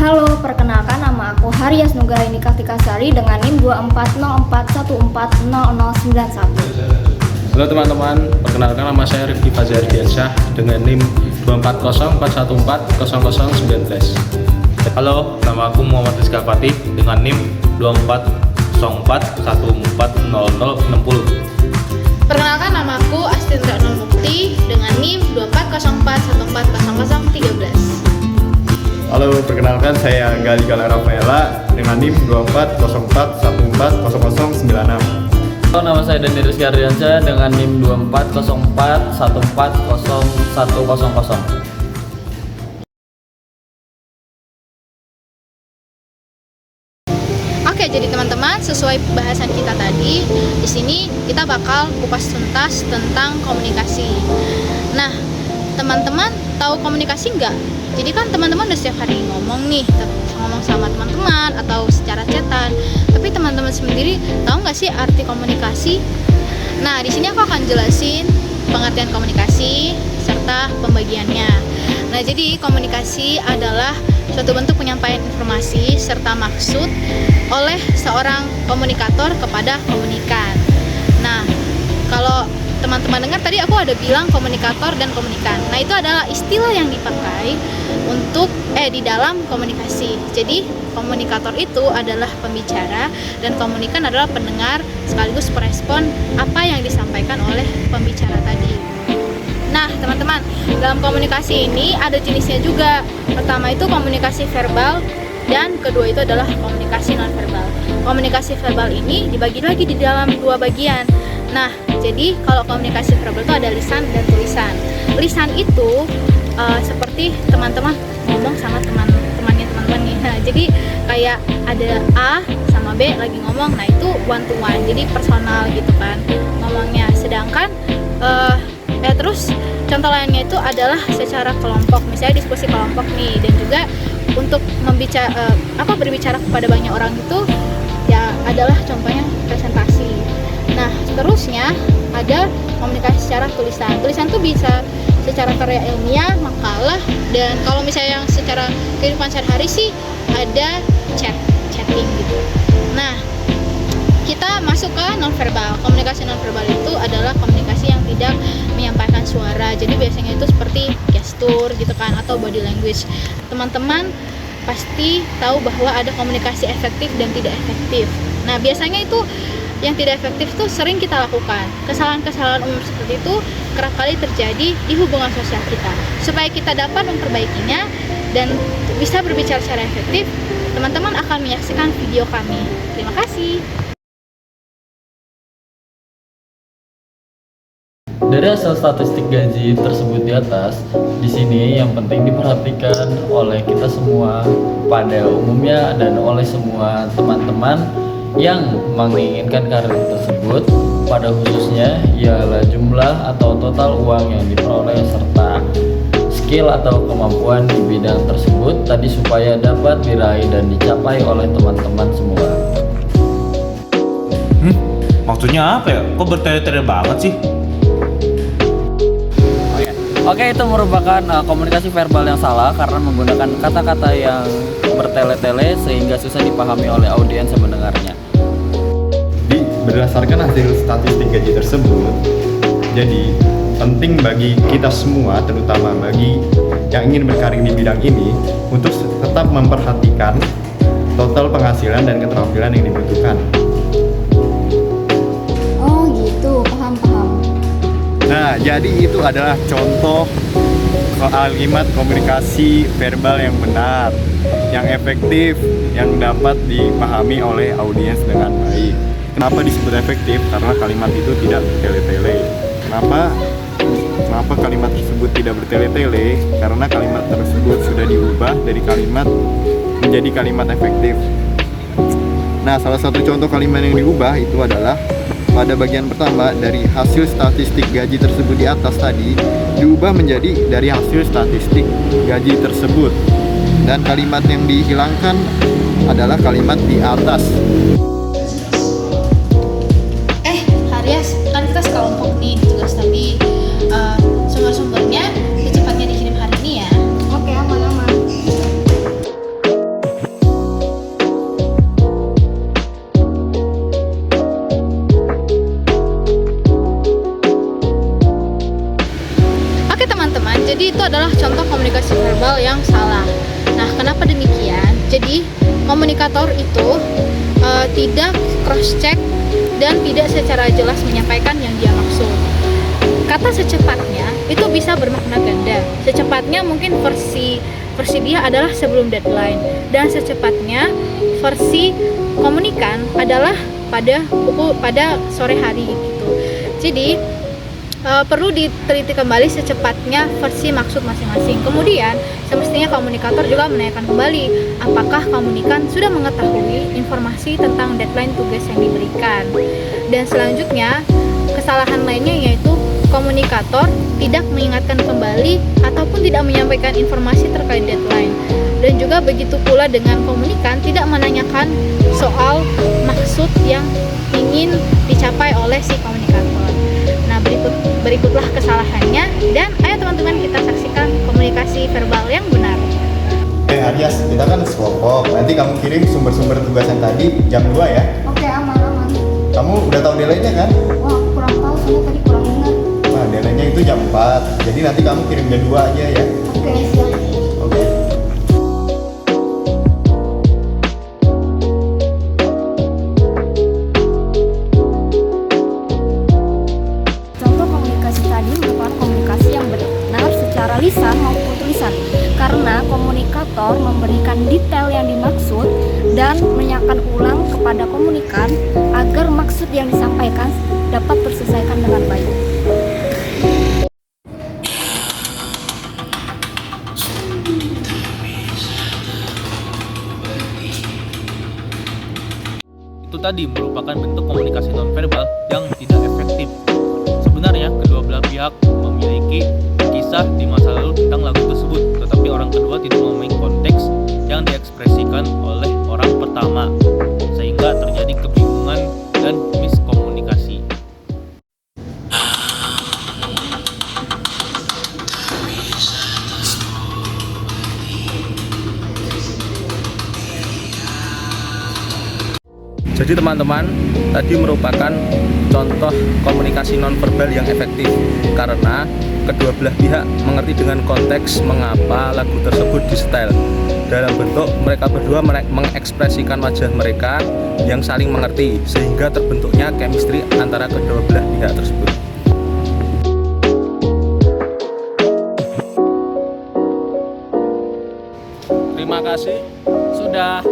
Halo, perkenalkan nama aku Haryas Nugraini Kartikasari dengan NIM 2404140091. Halo teman-teman, perkenalkan nama saya Rifki Fajar Diansyah dengan NIM 2404140019. Halo, nama aku Muhammad Rizka Fatih dengan NIM 2404140060. Perkenalkan, nama aku Astindra Nur Mukti dengan NIM 2404140013. Halo, perkenalkan saya Gali Gala Rafaela dengan NIM 2404140096. Halo, nama saya Dani Rizky Ardiansyah dengan NIM 2404140100. Oke, jadi teman-teman, sesuai bahasan kita tadi, di sini kita bakal kupas tuntas tentang komunikasi. Nah, teman-teman tahu komunikasi nggak? Jadi kan teman-teman udah setiap hari ngomong nih, ngomong sama teman-teman atau secara chatan. Tapi teman-teman sendiri tahu nggak sih arti komunikasi? Nah, di sini aku akan jelasin pengertian komunikasi serta pembagiannya. Nah, jadi komunikasi adalah suatu bentuk penyampaian informasi serta maksud oleh seorang komunikator kepada komunikan. Nah, kalau teman-teman dengar tadi aku ada bilang komunikator dan komunikan. Nah, itu adalah istilah yang dipakai untuk di dalam komunikasi. Jadi, komunikator itu adalah pembicara dan komunikan adalah pendengar sekaligus perespon apa yang disampaikan oleh pembicara tadi. Nah, teman-teman, dalam komunikasi ini ada jenisnya juga. Pertama itu komunikasi verbal dan kedua itu adalah komunikasi nonverbal. Komunikasi verbal ini dibagi lagi di dalam dua bagian. Nah, jadi kalau komunikasi verbal itu ada lisan dan tulisan. Lisan itu seperti teman-teman ngomong sama teman-temannya teman-teman nih. Nah, jadi kayak ada A sama B lagi ngomong. Nah, itu one to one. Jadi personal gitu kan ngomongnya. Sedangkan terus contoh lainnya itu adalah secara kelompok, misalnya diskusi kelompok nih, dan juga untuk berbicara kepada banyak orang itu ya adalah contohnya presentasi. Nah, seterusnya ada komunikasi secara tulisan. Tulisan tuh bisa secara karya ilmiah, makalah, dan kalau misalnya yang secara kehidupan sehari-hari sih ada chatting gitu. Nah, kita masuk ke nonverbal. Komunikasi nonverbal itu adalah komunikasi yang tidak menyampaikan suara. Jadi biasanya itu seperti gestur gitu kan, atau body language. Teman-teman pasti tahu bahwa ada komunikasi efektif dan tidak efektif. Nah, biasanya itu yang tidak efektif itu sering kita lakukan. Kesalahan-kesalahan umum seperti itu kerap kali terjadi di hubungan sosial kita. Supaya kita dapat memperbaikinya dan bisa berbicara secara efektif, teman-teman akan menyaksikan video kami. Terima kasih. Dari hasil statistik gaji tersebut di atas, di sini yang penting diperhatikan oleh kita semua pada umumnya dan oleh semua teman-teman yang menginginkan karir tersebut, pada khususnya ialah jumlah atau total uang yang diperoleh serta skill atau kemampuan di bidang tersebut tadi supaya dapat diraih dan dicapai oleh teman-teman semua. Maksudnya apa ya? Kok bertele-tele banget sih? Oke, itu merupakan komunikasi verbal yang salah karena menggunakan kata-kata yang bertele-tele sehingga susah dipahami oleh audiens yang mendengarnya. Berdasarkan hasil statistik gaji tersebut, jadi penting bagi kita semua, terutama bagi yang ingin berkarir di bidang ini, untuk tetap memperhatikan total penghasilan dan keterampilan yang dibutuhkan. Oh gitu, paham. Nah, jadi itu adalah contoh kalimat komunikasi verbal yang benar, yang efektif, yang dapat dipahami oleh audiens dengan baik. Kenapa disebut efektif? Karena kalimat itu tidak bertele-tele. Kenapa kalimat tersebut tidak bertele-tele? Karena kalimat tersebut sudah diubah dari kalimat menjadi kalimat efektif. Nah, salah satu contoh kalimat yang diubah itu adalah pada bagian pertama dari hasil statistik gaji tersebut di atas tadi diubah menjadi dari hasil statistik gaji tersebut, dan kalimat yang dihilangkan adalah kalimat di atas. Haryas, kan kita sekelompok nih tugas, tapi sumber-sumbernya secepatnya dikirim hari ini ya. Oke, aman. jadi itu adalah contoh komunikasi verbal yang salah. Nah, kenapa demikian? Jadi komunikator itu tidak cross check dan tidak secara jelas menyampaikan yang dia maksud. Kata secepatnya itu bisa bermakna ganda. Secepatnya mungkin versi dia adalah sebelum deadline, dan secepatnya versi komunikan adalah pada sore hari gitu. Jadi perlu diteliti kembali secepatnya versi maksud masing-masing. Kemudian semestinya komunikator juga menanyakan kembali apakah komunikan sudah mengetahui informasi tentang deadline tugas yang diberikan. Dan selanjutnya kesalahan lainnya yaitu komunikator tidak mengingatkan kembali ataupun tidak menyampaikan informasi terkait deadline. Dan juga begitu pula dengan komunikan tidak menanyakan soal maksud yang ingin dicapai oleh si komunikator. Nah, berikutlah kesalahannya, dan ayo teman-teman kita saksikan komunikasi verbal yang benar. Aryas, kita kan sekelompok. Nanti kamu kirim sumber-sumber tugasan tadi jam 2 ya. Oke, aman. Kamu udah tahu deadline-nya kan? Wah, aku kurang tahu soalnya tadi kurang ingat. Nah, deadline-nya itu jam 4. Jadi nanti kamu kirim jam 2 aja ya. Oke, siap. Oke. Contoh komunikasi tadi merupakan komunikasi yang benar secara lisan maupun tulisan, karena komunikator memberikan detail yang dimaksud dan menanyakan ulang kepada komunikan agar maksud yang disampaikan dapat terselesaikan dengan baik. Itu tadi merupakan bentuk komunikasi nonverbal yang tidak efektif. Sebenarnya kedua belah pihak memiliki kisah di masa lalu tentang lagu tersebut, tetapi orang kedua tidak memahami konteks yang diekspresikan oleh orang pertama, sehingga terjadi kebingungan dan miskomunikasi. Jadi teman-teman, tadi merupakan contoh komunikasi nonverbal yang efektif karena kedua belah pihak mengerti dengan konteks mengapa lagu tersebut disetel. Dalam bentuk mereka berdua mengekspresikan wajah mereka yang saling mengerti sehingga terbentuknya chemistry antara kedua belah pihak tersebut. Terima kasih sudah